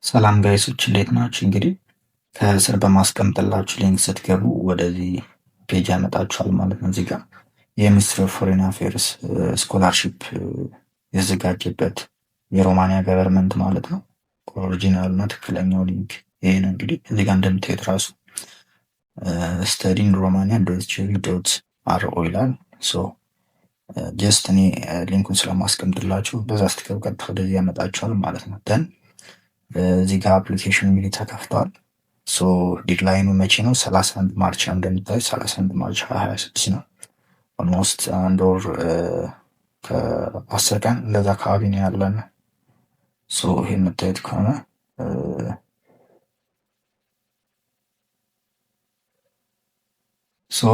ሰላም ጋይሶች እንዴት ናችሁ? እንግዲህ ከስር በማስቀምጥላችሁ ሊንክ ስትገቡ ወደዚህ ፔጅ ያመጣችኋል ማለት ነው። እዚህ ጋር የሚኒስትሪ ኦፍ ፎሬን አፌርስ ስኮላርሺፕ የተዘጋጀበት የሮማንያ ገቨርንመንት ማለት ነው። ኦሪጂናል እና ትክክለኛው ሊንክ ይሄ ነው። እንግዲህ እዚህ ጋር እንደምታዩት ራሱ ስተዲን ሮማንያ ዶት አርኦ ይላል። ሶ ጀስት እኔ ሊንኩን ስለማስቀምጥላችሁ በዛ ስትገቡ ቀጥታ ወደዚህ ያመጣችኋል ማለት ነው። ደን እዚህ ጋር አፕሊኬሽን እንግዲህ ተከፍቷል። ሶ ዲድላይኑ መቼ ነው? 31 ማርች ነው። እንደምታዩት 31 ማርች 2026 ነው። ኦልሞስት አንድ ወር ከ10 ቀን እንደዛ አካባቢ ነው ያለን። ሶ ይሄ የምታዩት ከሆነ ሶ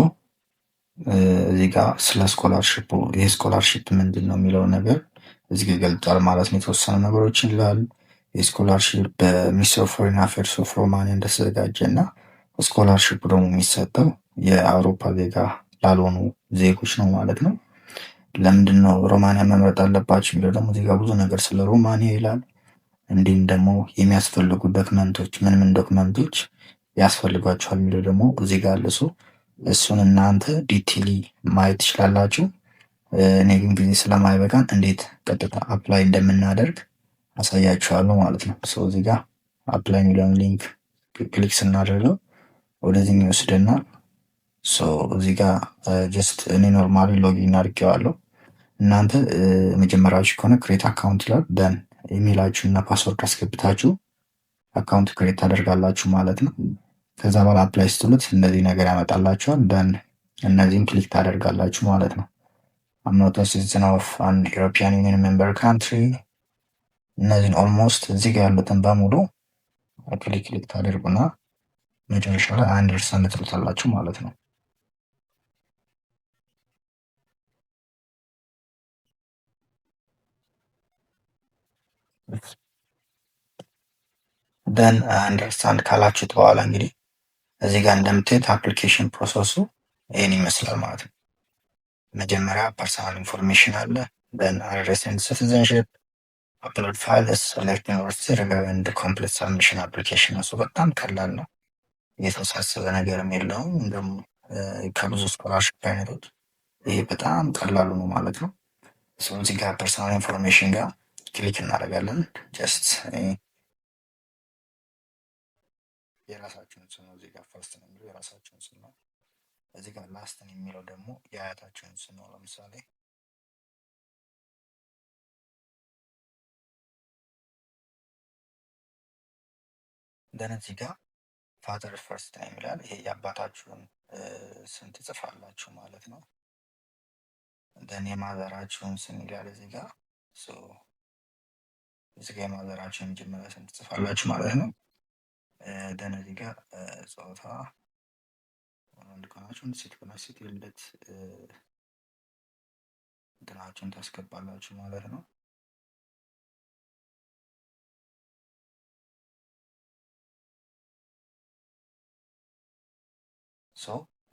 እዚህ ጋር ስለ ስኮላርሽፑ ይሄ ስኮላርሽፕ ምንድን ነው የሚለው ነገር እዚህ ጋር ገልጧል ማለት ነው። የተወሰኑ ነገሮችን ይላል። የስኮላርሽፕ በሚኒስትር ኦፍ ፎሬን አፌርስ ኦፍ ሮማኒያ እንደተዘጋጀ እና ስኮላርሽፕ ደግሞ የሚሰጠው የአውሮፓ ዜጋ ላልሆኑ ዜጎች ነው ማለት ነው። ለምንድን ነው ሮማኒያ መምረጥ አለባቸው የሚለው ደግሞ እዚህ ጋር ብዙ ነገር ስለ ሮማኒያ ይላል። እንዲሁም ደግሞ የሚያስፈልጉ ዶክመንቶች ምን ምን ዶክመንቶች ያስፈልጓቸዋል የሚለው ደግሞ እዚህ ጋር አለ። እሱን እናንተ ዲቴሊ ማየት ትችላላችሁ። እኔ ግን ጊዜ ስለማይበቃን እንዴት ቀጥታ አፕላይ እንደምናደርግ አሳያችኋለሁ ማለት ነው። እዚህ ጋር አፕላይ የሚለውን ሊንክ ክሊክ ስናደርገው ወደዚህ ይወስደናል። እዚህ ጋር ጀስት እኔ ኖርማሊ ሎጊን አድርጌዋለሁ። እናንተ መጀመሪያችሁ ከሆነ ክሬት አካውንት ይላል። ደን ኢሜይላችሁን እና ፓስወርድ አስገብታችሁ አካውንት ክሬት ታደርጋላችሁ ማለት ነው። ከዛ በኋላ አፕላይ ስትሉት እንደዚህ ነገር ያመጣላችኋል። ደን እነዚህን ክሊክ ታደርጋላችሁ ማለት ነው። አም ኖት አ ሲቲዝን ኦፍ አን ዩሮፒያን ዩኒየን ሜምበር ካንትሪ። እነዚህን ኦልሞስት እዚህ ጋር ያሉትን በሙሉ ክሊክ ታደርጉና መጨረሻ ላይ አንደርስታንድ ትሉታላችሁ ማለት ነው። ደን አንደርስታንድ ካላችሁት በኋላ እንግዲህ እዚህ ጋር እንደምታዩት አፕሊኬሽን ፕሮሰሱ ይህን ይመስላል ማለት ነው። መጀመሪያ ፐርሰናል ኢንፎርሜሽን አለ። ደን አድሬስ ኤንድ ሲቲዘንሽፕ፣ አፕሎድ ፋይልስ፣ ሴሌክት ዩኒቨርሲቲ፣ ሪቪው ኤንድ ኮምፕሊት ሰብሚሽን አፕሊኬሽን። እሱ በጣም ቀላል ነው፣ የተወሳሰበ ነገርም የለውም። ደግሞ ከብዙ ስኮላርሽፕ አይነቶች ይሄ በጣም ቀላሉ ነው ማለት ነው። እዚህ ጋር ፐርሰናል ኢንፎርሜሽን ጋር ክሊክ እናደርጋለን። ጀስት የራሳችሁን ስም ነው። እዚህ ጋር ፈርስት ነው የሚለው የራሳችሁን ስም ነው። እዚህ ጋር ላስትን የሚለው ደግሞ የአያታችሁን ስም ነው። ለምሳሌ ደን እዚህ ጋር ፋዘር ፈርስት ነው የሚላል። ይሄ የአባታችሁን ስም ትጽፋላችሁ ማለት ነው። ደን የማዘራችሁን ስም ይላል እዚህ ጋር። እዚህ ጋር የማዘራችሁን መጀመሪያ ስም ትጽፋላችሁ ማለት ነው። ደን እዚህ ጋር ጾታ ወንድ ከሆናችሁ ሴት ከሆናችሁ ሴት የልደት እንትናችሁን ታስገባላችሁ ማለት ነው።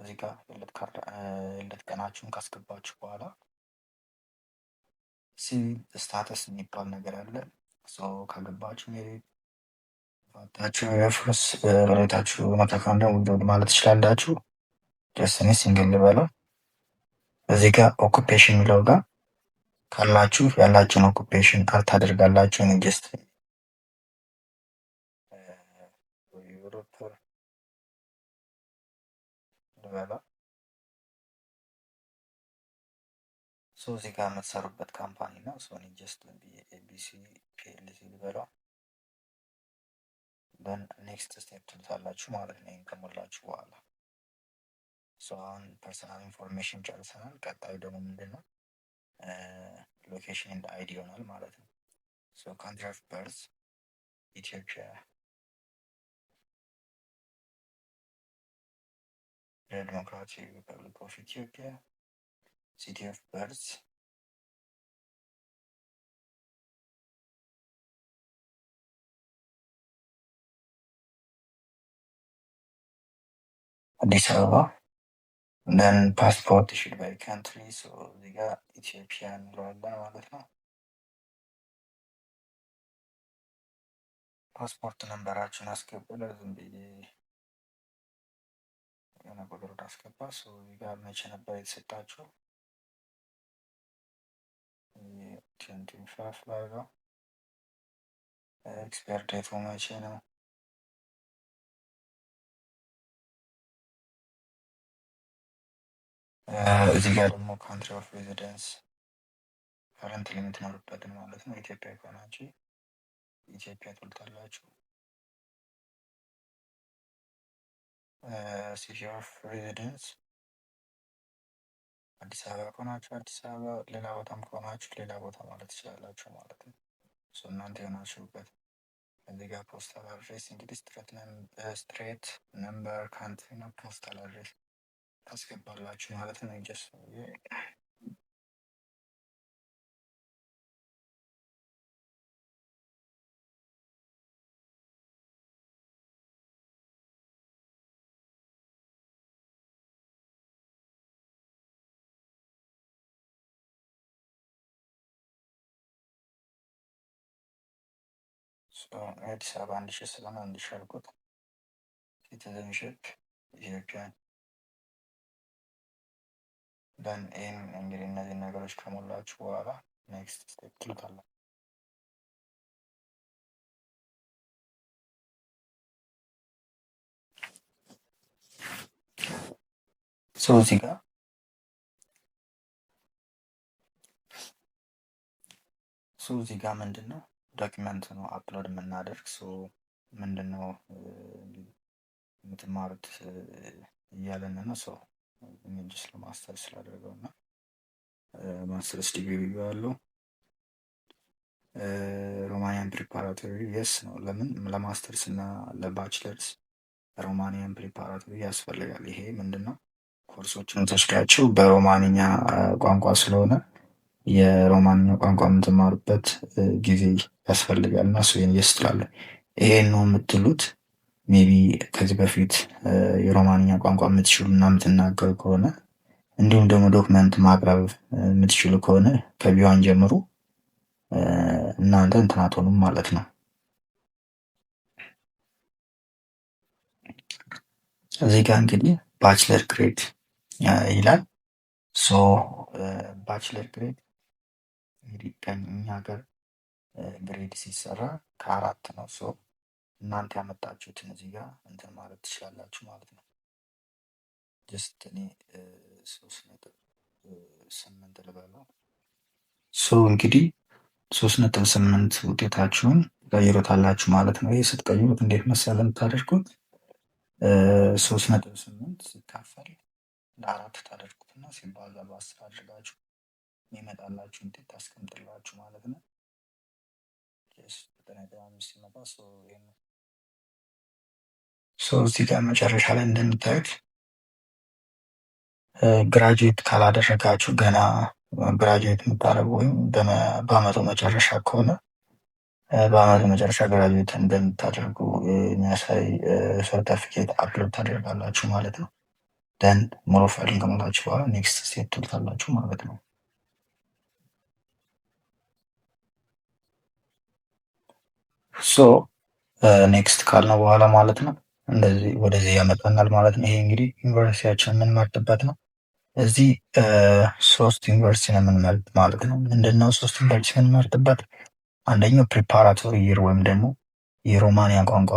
እዚህ ጋር የልደት ቀናችሁን ካስገባችሁ በኋላ ስታተስ የሚባል ነገር አለ። ካገባችሁ ታችሁ የፍርስ በቤታችሁ መካከል ውድ ማለት ትችላላችሁ። ጀስት ሲንግል ልበለው። እዚህ ጋር ኦኩፔሽን የሚለው ጋር ካላችሁ ያላችሁን ኦኩፔሽን አርት ታደርጋላችሁ። ጀስት ልበለው። እዚህ ጋር የምትሰሩበት ካምፓኒ ነው። ሶኒ ጀስት ኤቢሲ ፒኤልሲ ልበለው። ደን ኔክስት ስቴፕ ትሉታላችሁ ማለት ነው። ይህን ከሞላችሁ በኋላ አሁን ፐርሰናል ኢንፎርሜሽን ጨርሰናል። ቀጣዩ ደግሞ ምንድን ነው? ሎኬሽን ኤንድ አይዲ ይሆናል ማለት ነው። ካንትሪ ኦፍ በርዝ ኢትዮጵያ፣ ዲሞክራቲክ ሪፐብሊክ ኦፍ ኢትዮጵያ። ሲቲ ኦፍ በርዝ አዲስ አበባ። ደን ፓስፖርት ኢሹድ ባይ ካንትሪ እዚህ ጋር ኢትዮጵያ እንለዋለን ማለት ነው። ፓስፖርት ነንበራችሁን አስገቡ። ዝም ብዬ የሆነ ቁጥር አስገባ። እዚህ ጋር መቼ ነበር የተሰጣችሁ? 25 ላይ ነው። ኤክስፓየር ዴቱ መቼ ነው? እዚህ ጋር ደግሞ ካንትሪ ኦፍ ሬዚደንስ ከረንትሊ የምትኖሩበትን ማለት ነው። ኢትዮጵያ ከሆናችሁ ኢትዮጵያ ትሉታላችሁ። ሲቲ ኦፍ ሬዚደንስ አዲስ አበባ ከሆናችሁ አዲስ አበባ፣ ሌላ ቦታም ከሆናችሁ ሌላ ቦታ ማለት ትችላላችሁ ማለት ነው። እናንተ የሆናችሁበት እዚህ ጋር ፖስታል አድሬስ እንግዲህ ስትሬት ነምበር ካንትሪ እና ፖስታል አድሬስ ታስገባላችሁ ማለት ነው። ጀስ አዲስ አበባ 1000 ስለሆነ 1000 አልኩት። ሲቲዘንሽፕ ኢትዮጵያን ደን ይህን እንግዲህ እነዚህ ነገሮች ከሞላችሁ በኋላ ኔክስት ስቴፕ ትሉታላችሁ። እዚህ ጋር እዚህ ጋር ምንድን ነው ዶኪመንት ነው አፕሎድ የምናደርግ። ምንድን ነው የምትማሩት እያለን ነው። ስ ለማስተር ስላደረገው እና ማስተርስ ዲግሪ ብያለሁ። ሮማኒያን ፕሪፓራቶሪ የስ ነው። ለምን ለማስተርስ እና ለባችለርስ ሮማኒያን ፕሪፓራቶሪ ያስፈልጋል። ይሄ ምንድን ነው ኮርሶችን ተወስዳችሁ በሮማንኛ ቋንቋ ስለሆነ የሮማንኛ ቋንቋ የምትማሩበት ጊዜ ያስፈልጋል እና የስ ትላለን። ይሄን ነው የምትሉት ሜቢ ከዚህ በፊት የሮማንኛ ቋንቋ የምትችሉ እና የምትናገሩ ከሆነ እንዲሁም ደግሞ ዶክመንት ማቅረብ የምትችሉ ከሆነ ከቢዋን ጀምሩ እናንተ እንትን አትሆኑም ማለት ነው። እዚህ ጋር እንግዲህ ባችለር ግሬድ ይላል። ባችለር ግሬድ እንግዲህ ከእኛ ሀገር ግሬድ ሲሰራ ከ4 ነው። እናንተ ያመጣችሁትን እዚህ ጋር እንትን ማለት ትችላላችሁ ማለት ነው። ጀስት እኔ 3.8 ልበለው። እንግዲህ 3.8 ውጤታችሁን ቀይሮታላችሁ ማለት ነው። ይህ ስትቀይሩት እንዴት መሰለ የምታደርጉት 3.8 ሲካፈል ለ4 ታደርጉትና ሲባዛ በ10 አድርጋችሁ የሚመጣላችሁ ውጤት ታስቀምጥላችሁ ማለት ነው። እዚህ ጋር መጨረሻ ላይ እንደምታዩት ግራጁዌት ካላደረጋችሁ ገና ግራጁዌት የምታደርጉ ወይም በአመቱ መጨረሻ ከሆነ በአመቱ መጨረሻ ግራጁዌት እንደምታደርጉ የሚያሳይ ሰርተፊኬት አፕሎድ ታደርጋላችሁ ማለት ነው። ደን ሞር ፋይሉን ከሞላችሁ በኋላ ኔክስት ስቴፕ ትሉታላችሁ ማለት ነው። ኔክስት ካልነው በኋላ ማለት ነው እንደዚህ ወደዚህ ያመጣናል ማለት ነው። ይሄ እንግዲህ ዩኒቨርሲቲያችን የምንመርጥበት ነው። እዚህ 3 ዩኒቨርሲቲ ነው የምንመርጥ ማለት ነው። ምንድነው 3 ዩኒቨርሲቲ የምንመርጥበት? አንደኛው ፕሪፓራቶሪ ይር ወይም ደግሞ የሮማንያ ቋንቋ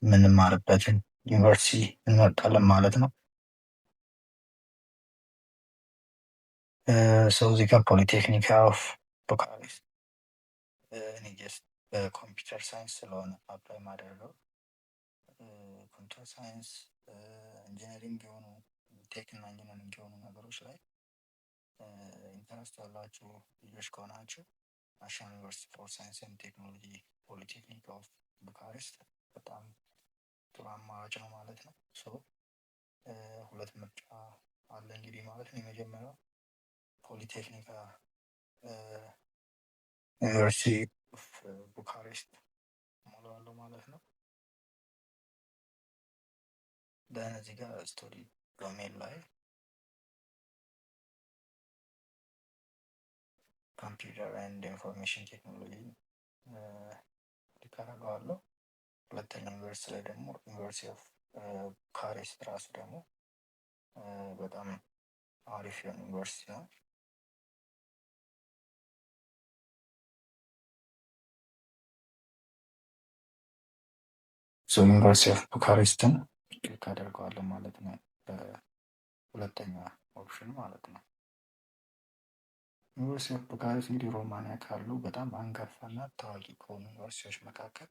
የምንማርበትን ዩኒቨርሲቲ እንመርጣለን ማለት ነው። እዚህ ጋር ፖሊቴክኒክ ኦፍ ቡካሬስት እኔ ጀስት በኮምፒውተር ሳይንስ ስለሆነ አፕላይ ማደርገው ኮምፒውተር ሳይንስ ኢንጂነሪንግ የሆኑ ቴክና ኢንጂነሪንግ የሆኑ ነገሮች ላይ ኢንተረስት ያላችሁ ልጆች ከሆናችሁ ናሽናል ዩኒቨርሲቲ ፎር ሳይንስ ኤንድ ቴክኖሎጂ ፖሊቴክኒክ ኦፍ ቡካሬስት በጣም ጥሩ አማራጭ ነው ማለት ነው። ሁለት ምርጫ አለ እንግዲህ ማለት ነው። የመጀመሪያው ፖሊቴክኒክ ዩኒቨርሲቲ ኦፍ ቡካሬስት ሞላዋለሁ ማለት ነው። ደን እዚህ ጋር ስቶሪ ዶሜን ላይ ኮምፒውተር ኤንድ ኢንፎርሜሽን ቴክኖሎጂ ክሊክ አደርገዋለሁ። ሁለተኛ ዩኒቨርሲቲ ላይ ደግሞ ዩኒቨርሲቲ ኦፍ ቡካሬስት ራሱ ደግሞ በጣም አሪፍ የሆነ ዩኒቨርሲቲ ነው። ዩኒቨርሲቲ ኦፍ ቡካሬስትን ክሊክ አደርገዋለሁ ማለት ነው። ሁለተኛ ኦፕሽን ማለት ነው። ዩኒቨርሲቲ ኦፍ ቡካሬስት እንግዲህ ሮማንያ ካሉ በጣም አንጋፋና ታዋቂ ከሆኑ ዩኒቨርሲቲዎች መካከል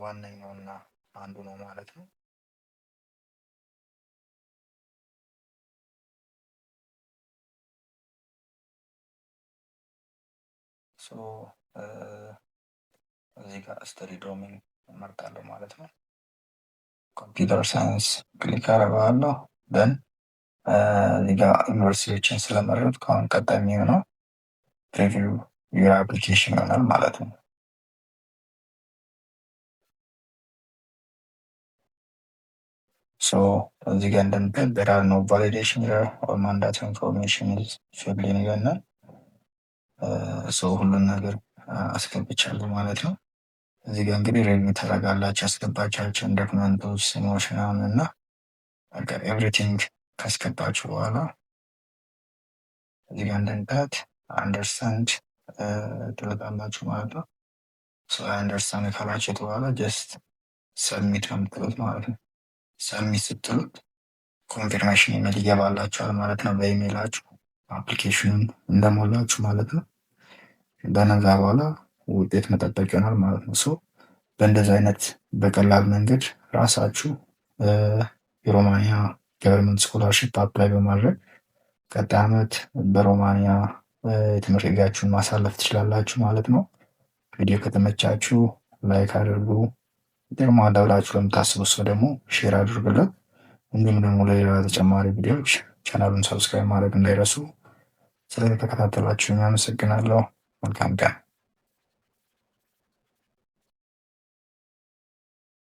ዋነኛውና አንዱ ነው ማለት ነው። እዚህ ጋር ስተዲ ድሮሚንግ እመርጣለሁ ማለት ነው። ኮምፒውተር ሳይንስ ክሊክ አደርገዋለሁ። ደን እዚህ ጋር ዩኒቨርሲቲዎችን ስለመረጥኩ አሁን ቀጣይ የሚሆነው ፕሪቪው ዩር አፕሊኬሽን ይሆናል ማለት ነው። እዚህ ጋር እንደምታዩት there are no validation here or mandatory information is filled in ይለናል። ሁሉን ነገር አስገብቻለሁ ማለት ነው። እዚህ ጋር እንግዲህ ሪቪው ታደርጋላችሁ ያስገባቻቸውን ዶክመንቶች፣ ስሞች ምናምን እና ኤቭሪቲንግ ካስገባችሁ በኋላ እዚህ ጋር እንደምታዩት አንደርስታንድ ትሉታላችሁ ማለት ነው። አንደርስታንድ ካላችሁት በኋላ ጀስት ሰብሚት ነው የምትሉት ማለት ነው። ሰብሚት ስትሉት ኮንፊርሜሽን ኢሜል ይገባላችኋል ማለት ነው። በኢሜይላችሁ አፕሊኬሽኑን እንደሞላችሁ ማለት ነው። በነዛ በኋላ ውጤት መጠበቅ ይሆናል ማለት ነው። በእንደዚህ አይነት በቀላል መንገድ ራሳችሁ የሮማንያ ገቨርንመንት ስኮላርሺፕ አፕላይ በማድረግ ቀጣይ ዓመት በሮማንያ የትምህርት ጊዜያችሁን ማሳለፍ ትችላላችሁ ማለት ነው። ቪዲዮ ከተመቻችሁ ላይክ አድርጉ። ደግሞ አዳብላችሁ ለምታስቡ ሰው ደግሞ ሼር አድርጉለት። እንዲሁም ደግሞ ለሌላ ተጨማሪ ቪዲዮዎች ቻናሉን ሰብስክራይብ ማድረግ እንዳይረሱ። ስለተከታተላችሁ አመሰግናለሁ። መልካም ቀን።